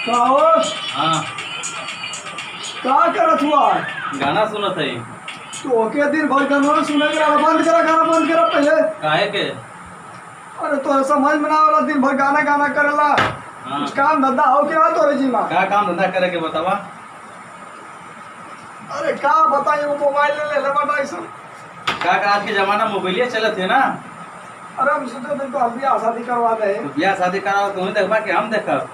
कहो हाँ का करत हुआ गाना सुनत है। तो ओके दिन भर गाना सुने बंद करा गाना बंद करा पहले। काहे के? अरे तो समझ में ना वाला दिन भर गाना गाना करेला। हाँ। कुछ काम धंधा हो क्या तोरे जी में? का काम धंधा करे के बतावा। अरे का बताइए वो मोबाइल ले बटा ऐसा। का आज के जमाना मोबाइलिया चलत है ना। अरे हम सोचे थे तो हम भी शादी करवा दे। तो ब्याह शादी कराओ तुम्हें देखबा कि हम देखब।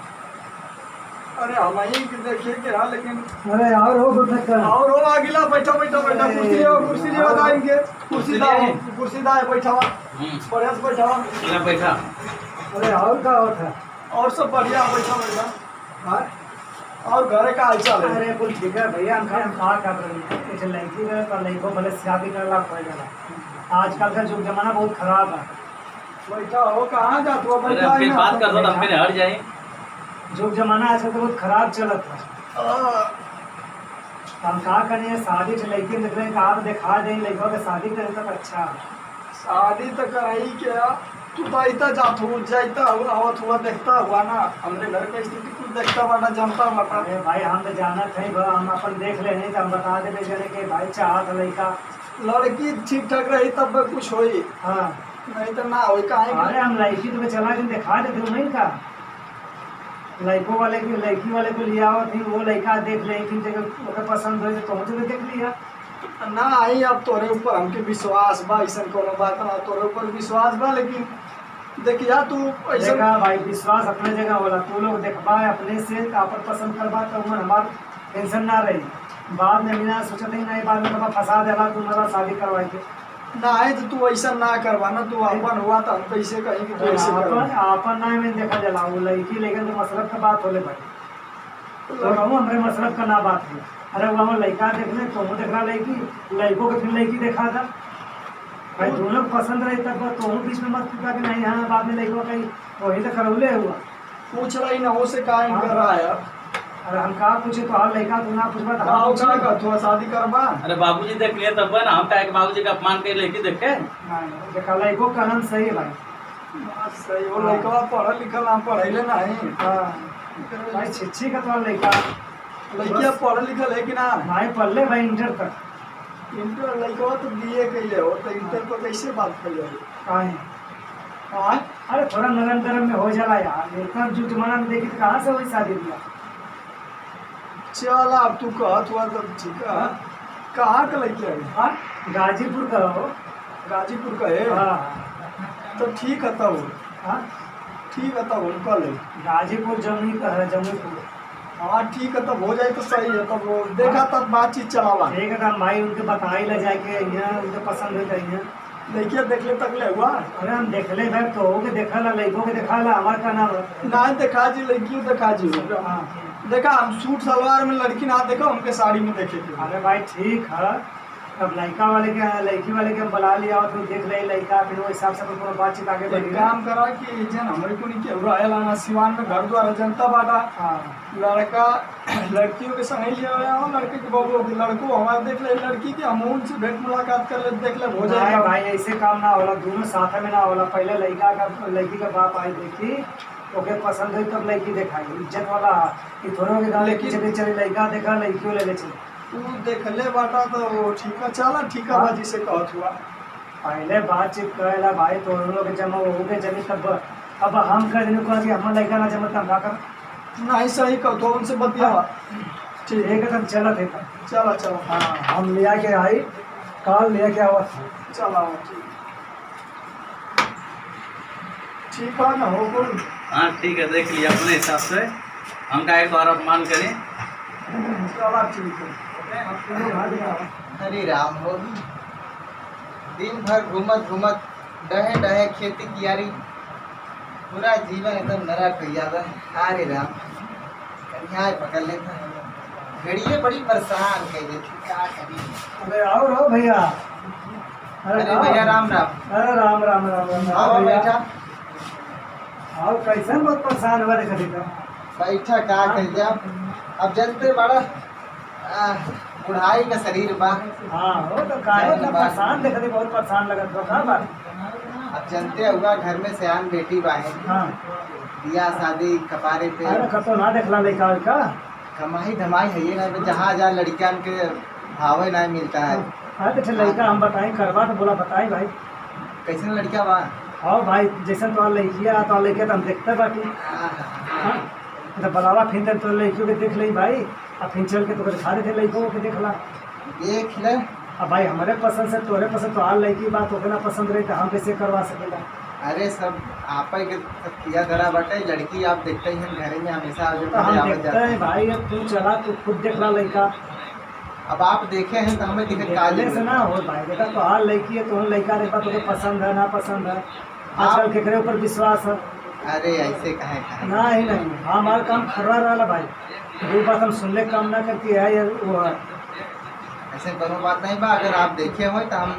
अरे हम ही देखिए के हाँ लेकिन अरे और हो सकता और हो आगिला बैठा बैठा बैठा कुर्सी ले बताएंगे कुर्सी दाए बैठा बढ़िया से बैठा इला बैठा। अरे और का होता है? और सब बढ़िया बैठा बैठा। हाँ और घरे का हाल चाल है? अरे कुछ ठीक है भैया हम कहा कर रहे हैं कुछ लड़की है तो लड़को भले शादी करला पड़ेगा। आजकल का युग जमाना बहुत खराब है। बैठा हो कहाँ जात हो अरे बैठा फिर बात कर दो तो फिर हट जाए। युग जमाना आजकल तो बहुत खराब चलत है। हम कहा करें शादी से लड़की देख रहे हैं कहा दिखा दें लड़कों के शादी करें तक अच्छा है। शादी तो कराई क्या तू तो इतना जात हो जाता आवत हुआ देखता हुआ ना हमरे घर का स्थिति कुछ देखता बाटा जानता बाटा। अरे भाई हम तो जानत हैं हम अपन देख ले नहीं तो हम बता दे जने के भाई चाहत लड़का लड़की ठीक ठाक रही तब कुछ होई। हाँ नहीं तो ना होई काहे के? अरे हम लड़की तुम्हें चला के दिखा देते नहीं का लड़कों वाले की लड़की वाले को लिया और थी वो लड़का देख ले कि जगह ओके पसंद हो तो मुझे देख लिया ना आई अब तोरे ऊपर हमके विश्वास बा ऐसा कोनो बात ना तोरे ऊपर विश्वास बा लेकिन देखिया तू ऐसा देखा भाई विश्वास अपने जगह होला तू लोग देखबा अपने से आपन पसंद करबा तो उमर हमार टेंशन ना रही बाद में बिना सोचते ही नहीं बाद में बाबा फंसा देला तू मेरा शादी करवाई के ना है तो तू ऐसा ना करवा ना तू अपन हुआ तो हम कैसे कहीं कि तू ऐसे करवा। आपन ना में देखा जला वो लड़की लेकिन तो मसलब का बात होले भाई तो कहूँ हमारे मसलब का ना बात है। अरे वो लड़का देखने तो वो देख रहा लड़की लड़कों के फिर लड़की देखा था भाई दोनों पसंद रही तब तो बीच में मत पूछा कि नहीं हाँ बाद में लड़कों कहीं वही तो करौले हुआ पूछ रही ना वो से काहे कर रहा है। अरे हम कहा पूछे तो हाल लड़का तू ना पूछबा तो आओ का कहतुआ शादी करबा। अरे बाबूजी देख लिए तब ना हम काहे के बाबूजी का अपमान कर लेके देखे। नहीं देखा लड़कों का नाम सही है भाई। बात सही वो लड़का पढ़ल लिखल ना पढ़ैले नहीं। हाँ भाई छिच्छी का तो लड़का लड़किया पढ़ल लिखल है कि ना? भाई पढ़ ले भाई इंटर तक इंटर लड़का तो बीए कैले हो तो इंटर पर कैसे बात कर जाए? काहे हाँ अरे थोड़ा नरम गरम में हो जाला यार इतना जो जमाना में देखी तो कहाँ से वही शादी दिया। चल अब तू कहत हुआ तो ठीक है। कहाँ का लड़किया है? हाँ गाजीपुर का हो। गाजीपुर का है? हाँ तो ठीक है तब हाँ ठीक है तब उनका ले। गाजीपुर जमुई का है जमुईपुर। हाँ ठीक है तब हो जाए तो सही है तब वो देखा तब बातचीत चलावा। ठीक है तब भाई उनके बताई ले जाए के यहाँ उनके पसंद हो जाइए। लड़किया देख ले तक ले हुआ अरे हम देख ले भाई तो के देखा ला लड़कों के देखा ला हमारे का नाम है। ना देखा जी लड़कियों देखा जी हाँ देखा हम सूट सलवार में लड़की ना देखा उनके साड़ी में देखे थे। अरे भाई ठीक है अब लड़का वाले के लड़की वाले के हम बुला लिया और फिर देख रहे लड़का फिर वो हिसाब से पूरा बातचीत आगे एक बढ़ी। काम करा कि जन हमारे को नहीं केवरा आया लाना सिवान में घर द्वारा जनता बाटा हाँ लड़का लड़कियों के संग लिया हुआ हो लड़के के बबू लड़को हमारे देख ले लड़की के हम उनसे भेंट मुलाकात कर ले देख ले हो जाएगा। भाई ऐसे काम ना होला दोनों साथ में ना होला पहले लड़का का लड़की का बाप आई देखी ओके पसंद हुई तब लड़की दिखाई इज्जत वाला कि थोड़ा के गाँव लेके चले चले लड़का देखा लड़कियों ले चले तू देख ले बाटा तो ठीक है चला ठीक है बाजी से कहत हुआ पहले बातचीत करेला भाई तो उन लोग जमा हो गए जमी तब अब हम कर देने को हम लड़का ना जमा तब ना कर नहीं सही कहत हो उनसे बतिया ठीक है तब चला थे तब चला चला हाँ हम लिया के आई कल लिया के आवा चला ठीक है ना हो कोई। हाँ ठीक है देख लिया अपने हिसाब से हम काहे के द्वारा अपमान करें। चला ठीक है। हरे राम हो दिन भर घूमत घूमत डहे डहे खेती कियारी पूरा जीवन एकदम नरक हो जाता है। हरे राम कन्या पकड़ लेता घड़िए बड़ी परेशान कह देती क्या करी। अरे आओ भैया। अरे भैया राम राम। अरे राम राम राम राम आओ बैठा आओ कैसे बहुत परेशान हुआ देखा देखा बैठा का कर जा अब जनते बड़ा बुढ़ाई का शरीर बा। हाँ हो तो काहे ना परेशान देखा बहुत परेशान लगत बा का बात। अब जनते हुआ घर में सयान बेटी बा है हाँ बियाह शादी कपारे पे अरे कतो ना देखला लड़का का कमाई धमाई है ये ना जहाँ जहाँ लड़कियां के भावे ना मिलता है। अरे तो लड़का हम बताएं करवा तो बोला बताएं भाई। कैसे लड़कियां बा हाँ भाई जैसे तो लड़किया तो लड़के तो हम देखते बाकी हाँ तो बुलावा फिर तो लड़कियों के देख ली भाई और फिर चल के तो दिखा देते लड़कों के देखला। देख ले अब भाई हमारे पसंद से तोरे पसंद तो हाल लड़की बात होके ना पसंद रही तो हम कैसे करवा सकेगा। अरे सब आप के सब किया धरा बटे लड़की आप देखते ही हैं घरे में हमेशा तो हम देखते हैं भाई अब तू चला तू खुद देखला लड़का। अब आप देखे हैं तो हमें दिखे काले से ना हो भाई देखा तो हाल लड़की है तो लड़का देखा तो पसंद है ना पसंद है आजकल केकरे ऊपर विश्वास है। अरे ऐसे कहे नहीं नहीं हमारा काम खरा रहा भाई दो बात हम सुनने काम ना करके है ये वो है। ऐसे कोनो बात नहीं बा अगर आप देखे हो तो हम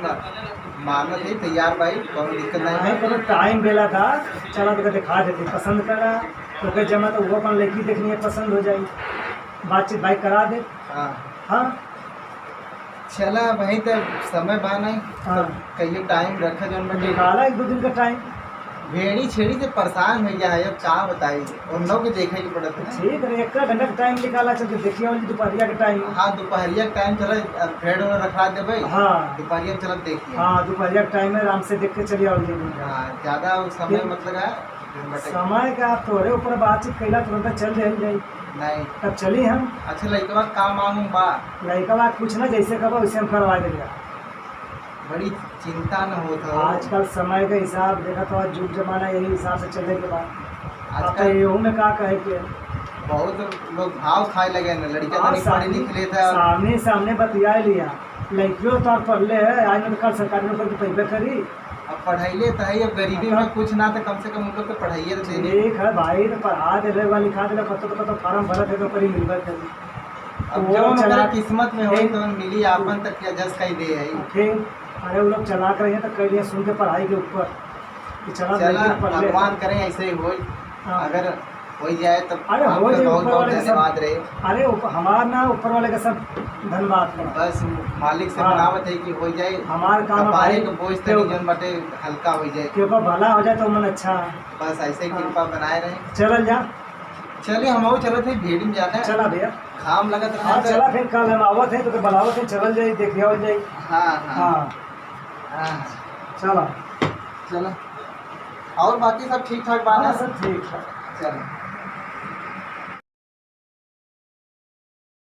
मानने थे तैयार भाई कोनो दिक्कत नहीं नहीं करो टाइम बेला था चला तो दिखा देते पसंद करा तो फिर जमा तो वो अपन लड़की देखनी है पसंद हो जाएगी बातचीत भाई करा दे। हाँ हाँ चला भाई तो समय बा नहीं हाँ कहिए टाइम रखा जो निकाला एक दो दिन का टाइम भेड़ी छेड़ी से परेशान हो गया है अब क्या बताइए उन लोग के देखे की पड़त है। ठीक है एक घंटा का टाइम निकाला चलते देखिए वाली दोपहरिया का टाइम। हाँ दोपहरिया का टाइम चला भेड़ में रखा दे भाई हाँ दोपहरिया में चला देखिए। हाँ दोपहरिया का टाइम है आराम से देख के चलिए वाली हाँ ज़्यादा समय मतलब है समय का आप थोड़े ऊपर बातचीत कैला तुरंत चल जाए नहीं तब चली हम। अच्छा लड़का काम मांगू बा लड़का बात कुछ ना जैसे कहो वैसे हम करवा देंगे। बड़ी चिंता न होता आजकल समय के हिसाब देखा तो आज युग जमाना यही हिसाब से चलने के बाद आपका आजकल येहू में का कहे के बहुत लोग भाव खाए लगे ना लड़का तो नहीं पढ़े लिख लेता है। सामने सामने बतिया लिया लड़कियों तो आप पढ़ ले है आज कल सरकारी नौकरी तो पैबे करी। अब पढ़ाइले तो है अब गरीबी में कुछ ना तो कम से कम उन लोग को पढ़ाइए तो देने। ठीक है भाई तो पढ़ा दे वाली लिखा दे कतो फार्म भरा थे नौकरी मिलवा करी अब वो जो चला- मेरा किस्मत में हो तो मिली आपन तक क्या जस कही दे है। फिर अरे वो लोग चला कर रहे हैं तो कह लिया सुन के पढ़ाई के ऊपर कि चला चला लड़की पढ़ ले। भगवान करें ऐसे ही हो हाँ। अगर हो जाए तो अरे हो आपका जाए बहुत ऊपर बहुत वाले के धन्यवाद सब। रहे। अरे हमार ना ऊपर वाले का सब धन्यवाद करो। बस मालिक से हाँ। बनावत है कि हो जाए हमार काम है कपारे भाई के बोझ तो नहीं जन बटे हल्का हो जाए के ऊपर भला हो जाए तो मन अच्छा है। बस ऐसे ही कृपा बनाए रहे। चलल जा चलिए हम चले थे भीड़ में जाना है चला भैया। खाम लगत हाँ रहा चला फिर कल हम आवत है तो फिर बुलावत है चलल जाई देखिए हो जाई। हाँ हाँ हाँ हाँ चला चलो और बाकी सब ठीक ठाक बात हाँ है सब ठीक है। चलो।